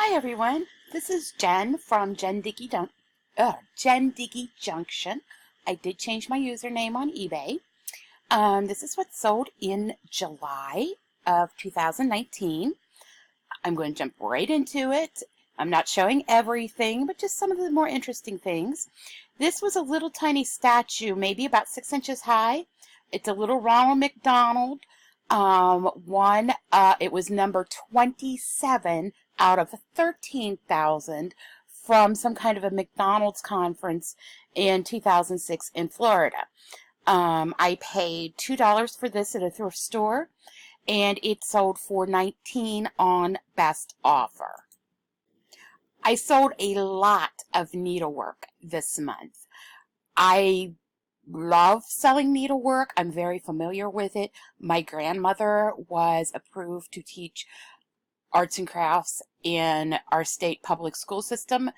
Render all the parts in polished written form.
Hi everyone, this is Jen from Jen Diggy Junction. I did change my username on eBay. This is what sold in July of 2019. I'm going to jump right into it. I'm not showing everything, but just some of the more interesting things. This was a little tiny statue, maybe about 6 inches high. It's a little Ronald McDonald. It was number 27 out of 13,000 from some kind of a McDonald's conference in 2006 in Florida. I paid $2 for this at a thrift store, and it sold for $19 on best offer. I sold a lot of needlework this month. I love selling needlework. I'm very familiar with it. My grandmother was approved to teach arts and crafts in our state public school system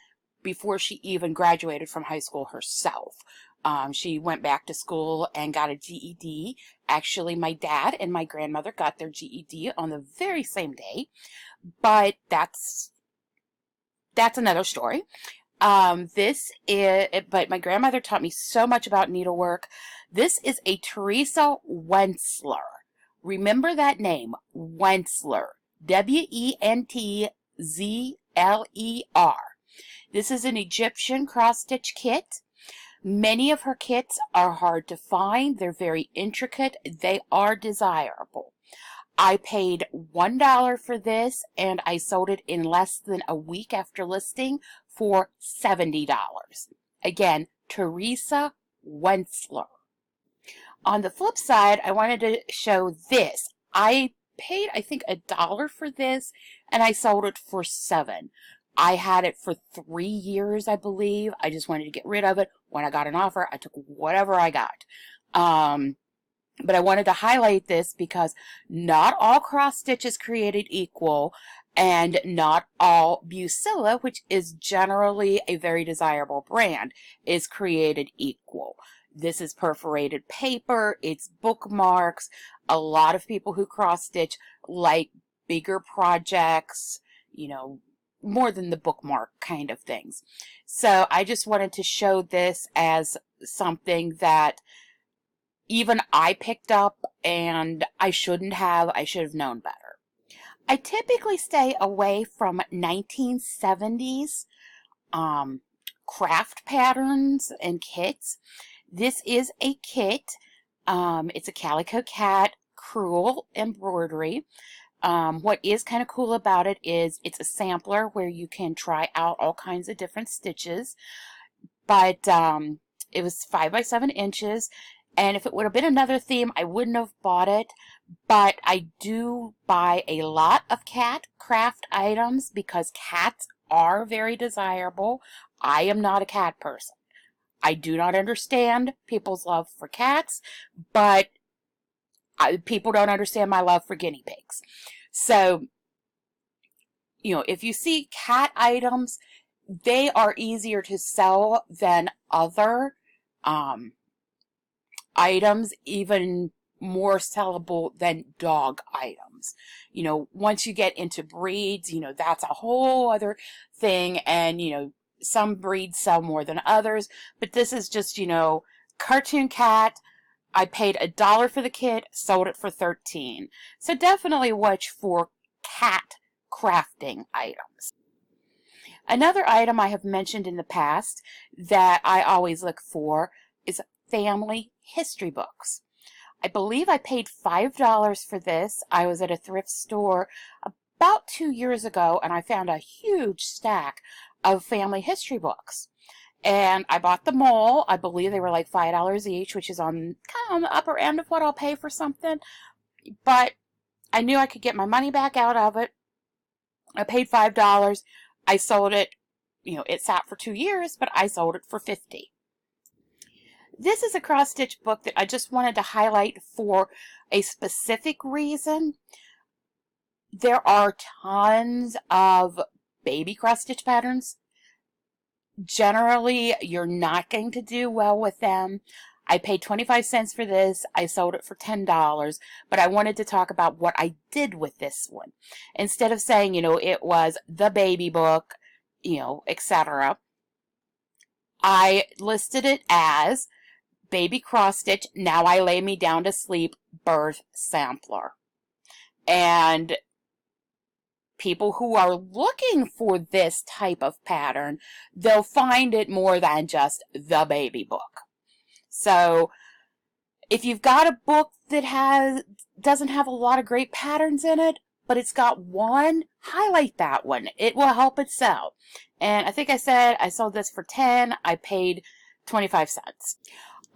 before she even graduated from high school herself. She went back to school and got a GED. Actually, my dad and my grandmother got their GED on the very same day, but that's another story. But my grandmother taught me so much about needlework. This is a Teresa Wentzler. Remember that name, Wentzler. Wentzler. This is an Egyptian cross-stitch kit. Many of her kits are hard to find. They're very intricate. They are desirable. I paid $1 for this, and I sold it in less than a week after listing for $70. Again, Teresa Wentzler. On the flip side, I wanted to show this. I paid, I think, $1 for this, and I sold it for $7. I had it for 3 years, I believe. I just wanted to get rid of it. When I got an offer, I took whatever I got. But I wanted to highlight this because not all cross stitch is created equal, and not all Busilla, which is generally a very desirable brand, is created equal. This is perforated paper, it's bookmarks. A lot of people who cross stitch like bigger projects, more than the bookmark kind of things. So I just wanted to show this as something that even I picked up, and I should have known better. I typically stay away from 1970s craft patterns and kits. This is a kit. It's a Calico Cat crewel embroidery. What is kind of cool about it is it's a sampler where you can try out all kinds of different stitches. But it was 5 by 7 inches. And if it would have been another theme, I wouldn't have bought it. But I do buy a lot of cat craft items because cats are very desirable. I am not a cat person. I do not understand people's love for cats, but people don't understand my love for guinea pigs. So, if you see cat items, they are easier to sell than other items, even more sellable than dog items. Once you get into breeds, that's a whole other thing, and some breeds sell more than others, but this is just, cartoon cat. I paid $1 for the kit, sold it for $13. So definitely watch for cat crafting items. Another item I have mentioned in the past that I always look for is family history books. I believe I paid $5 for this. I was at a thrift store about 2 years ago, and I found a huge stack of family history books. And I bought them all. I believe they were like $5 each, which is kind of on the upper end of what I'll pay for something. But I knew I could get my money back out of it. I paid $5. I sold it. It sat for 2 years, but I sold it for $50. This is a cross-stitch book that I just wanted to highlight for a specific reason. There are tons of baby cross-stitch patterns. Generally, you're not going to do well with them. I paid 25 cents for this. I sold it for $10, but I wanted to talk about what I did with this one. Instead of saying, it was the baby book, etc., I listed it as baby cross stitch, now I lay me down to sleep, birth sampler. And people who are looking for this type of pattern, they'll find it more than just the baby book. So if you've got a book that doesn't have a lot of great patterns in it, but it's got one, highlight that one. It will help it sell. And I think I said I sold this for 10. I paid 25 cents.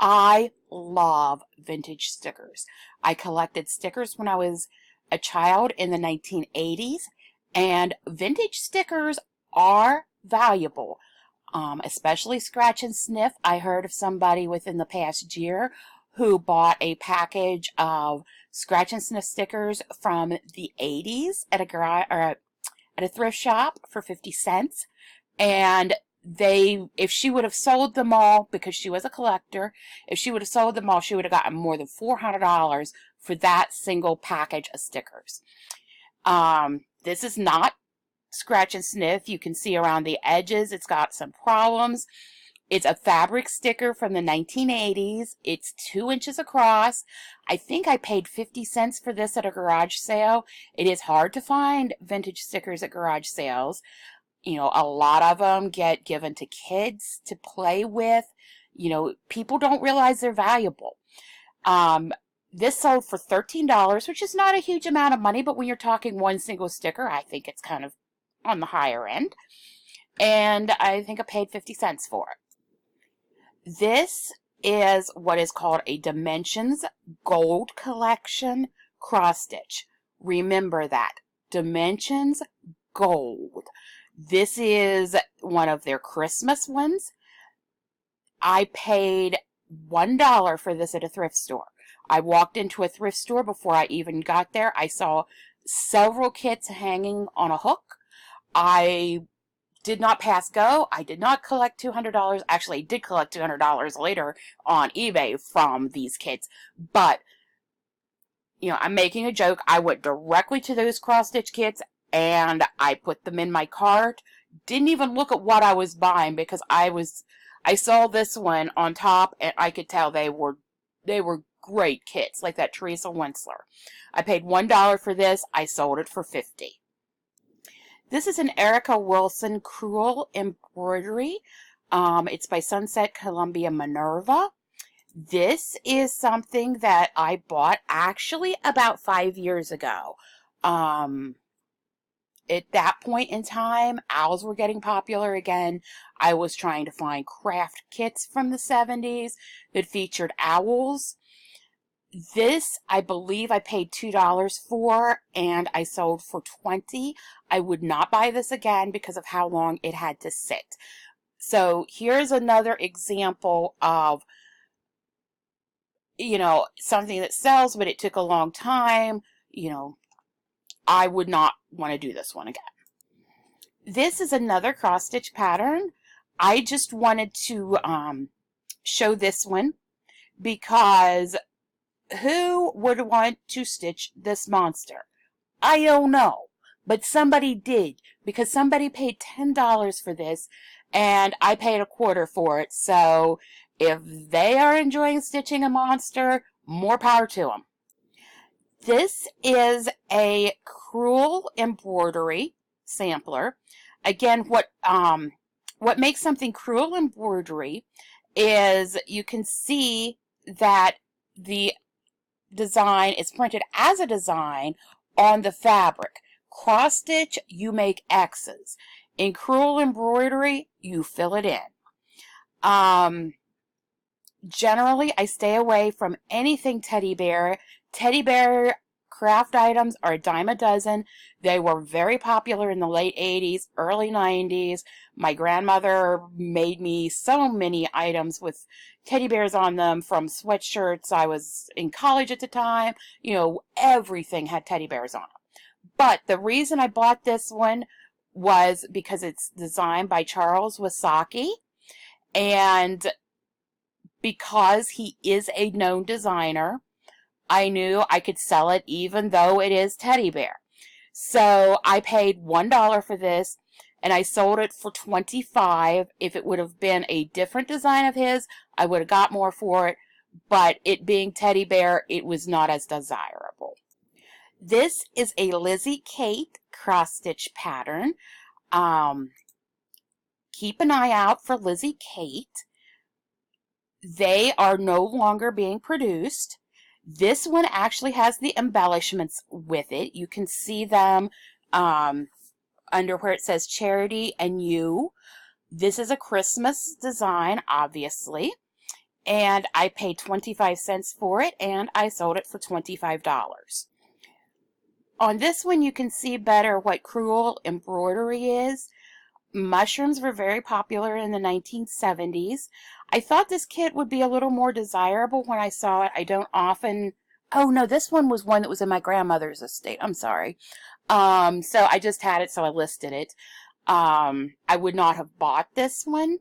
I love vintage stickers. I collected stickers when I was a child in the 1980s, and vintage stickers are valuable, especially scratch and sniff. I heard of somebody within the past year who bought a package of scratch and sniff stickers from the 80s at a garage or at a thrift shop for 50 cents. And if she would have sold them all, because she was a collector, if she would have sold them all, she would have gotten more than $400 for that single package of stickers. This is not scratch and sniff. You can see around the edges, it's got some problems. It's a fabric sticker from the 1980s. It's 2 inches across. I think I paid 50 cents for this at a garage sale. It is hard to find vintage stickers at garage sales. A lot of them get given to kids to play with. People don't realize they're valuable. This sold for $13, which is not a huge amount of money, but when you're talking one single sticker, I think it's kind of on the higher end. And I think I paid 50 cents for it. This is what is called a Dimensions Gold Collection cross stitch. Remember that. Dimensions Gold. This is one of their Christmas ones. I paid $1 for this at a thrift store. I walked into a thrift store before I even got there. I saw several kits hanging on a hook. I did not pass go. I did not collect $200. Actually, I did collect $200 later on eBay from these kits. But, I'm making a joke. I went directly to those cross-stitch kits and I put them in my cart. Didn't even look at what I was buying because I saw this one on top and I could tell they were great kits, like that Teresa Winsler. I paid $1 for this. I sold it for 50. This is an Erica Wilson crewel embroidery. It's by Sunset Columbia Minerva. This is something that I bought actually about 5 years ago. At that point in time, owls were getting popular again. I was trying to find craft kits from the 70s that featured owls. This, I believe I paid $2 for, and I sold for 20. I would not buy this again because of how long it had to sit. So here's another example of, something that sells, but it took a long time. I would not want to do this one again. This is another cross stitch pattern. I just wanted to show this one because who would want to stitch this monster? I don't know, but somebody did because somebody paid $10 for this and I paid $0.25 for it. So if they are enjoying stitching a monster, more power to them. This is a crewel embroidery sampler. Again, what makes something crewel embroidery is you can see that the design is printed as a design on the fabric. Cross stitch, you make X's. In crewel embroidery, you fill it in. Generally, I stay away from anything teddy bear. Teddy bear craft items are a dime a dozen. They were very popular in the late 80s, early 90s. My grandmother made me so many items with teddy bears on them, from sweatshirts. I was in college at the time. Everything had teddy bears on them. But the reason I bought this one was because it's designed by Charles Wasaki. And because he is a known designer, I knew I could sell it even though it is teddy bear. So I paid $1 for this, and I sold it for $25. If it would have been a different design of his, I would have got more for it, but it being teddy bear, it was not as desirable. This is a Lizzie Kate cross-stitch pattern. Keep an eye out for Lizzie Kate. They are no longer being produced. This one actually has the embellishments with it. You can see them under where it says Charity and You. This is a Christmas design, obviously. And I paid 25 cents for it, and I sold it for $25. On this one, you can see better what crewel embroidery is. Mushrooms were very popular in the 1970s. I thought this kit would be a little more desirable when I saw it. I don't often... Oh, no, this one was one that was in my grandmother's estate. I'm sorry. So I just had it, so I listed it. I would not have bought this one,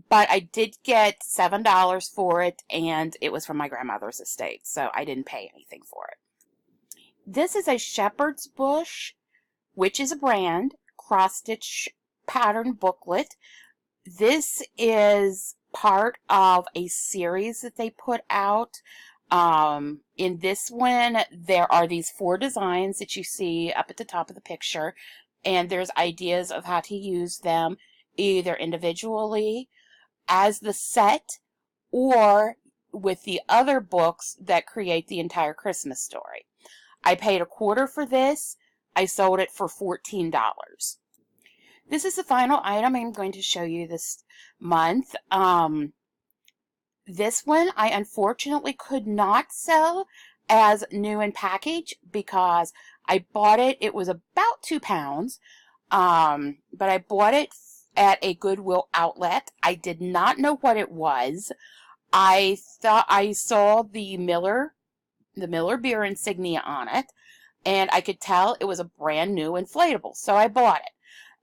but I did get $7 for it, and it was from my grandmother's estate, so I didn't pay anything for it. This is a Shepherd's Bush, which is a brand, cross-stitch pattern booklet. This is part of a series that they put out. In this one, there are these 4 designs that you see up at the top of the picture, and there's ideas of how to use them either individually, as the set, or with the other books that create the entire Christmas story. I paid $1/4 for this. I sold it for $14. This is the final item I'm going to show you this month. This one I unfortunately could not sell as new in package because I bought it. It was about £2, but I bought it at a Goodwill outlet. I did not know what it was. I thought I saw the Miller beer insignia on it, and I could tell it was a brand new inflatable, so I bought it.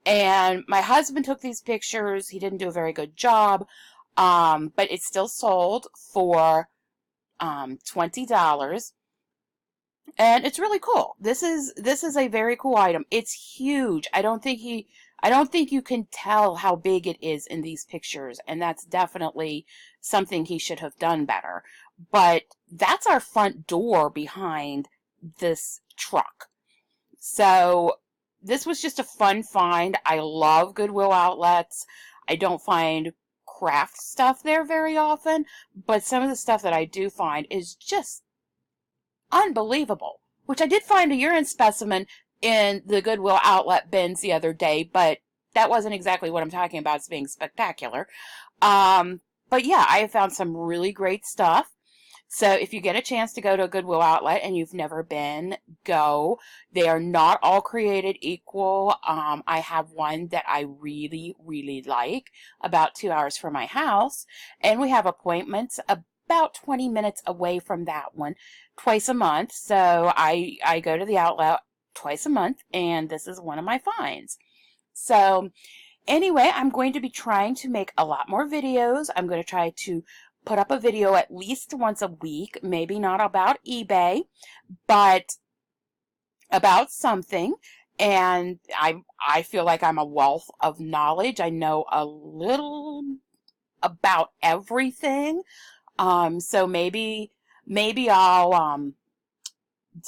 And my husband took these pictures. He didn't do a very good job, but it's still sold for $20, and it's really cool. This is a very cool item. It's huge. I don't think you can tell how big it is in these pictures, and that's definitely something he should have done better. But that's our front door behind this truck. So this was just a fun find. I love Goodwill outlets. I don't find craft stuff there very often, but some of the stuff that I do find is just unbelievable. Which I did find a urine specimen in the Goodwill outlet bins the other day, but that wasn't exactly what I'm talking about as being spectacular. But yeah, I have found some really great stuff. So if you get a chance to go to a Goodwill outlet and you've never been, go. They are not all created equal. I have one that I really, really like, about 2 hours from my house. And we have appointments about 20 minutes away from that one twice a month. So I go to the outlet twice a month, and this is one of my finds. So anyway, I'm going to be trying to make a lot more videos. I'm going to try to put up a video at least once a week, maybe not about eBay, but about something. And I feel like I'm a wealth of knowledge. I know a little about everything. So maybe I'll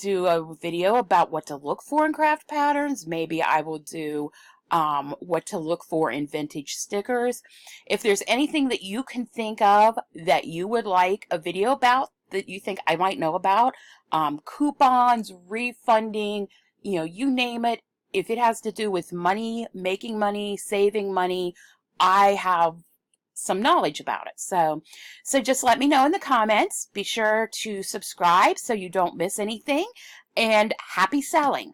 do a video about what to look for in craft patterns. Maybe I will do what to look for in vintage stickers. If there's anything that you can think of that you would like a video about that you think I might know about, coupons, refunding, you name it. If it has to do with money, making money, saving money, I have some knowledge about it. So just let me know in the comments. Be sure to subscribe so you don't miss anything, and happy selling.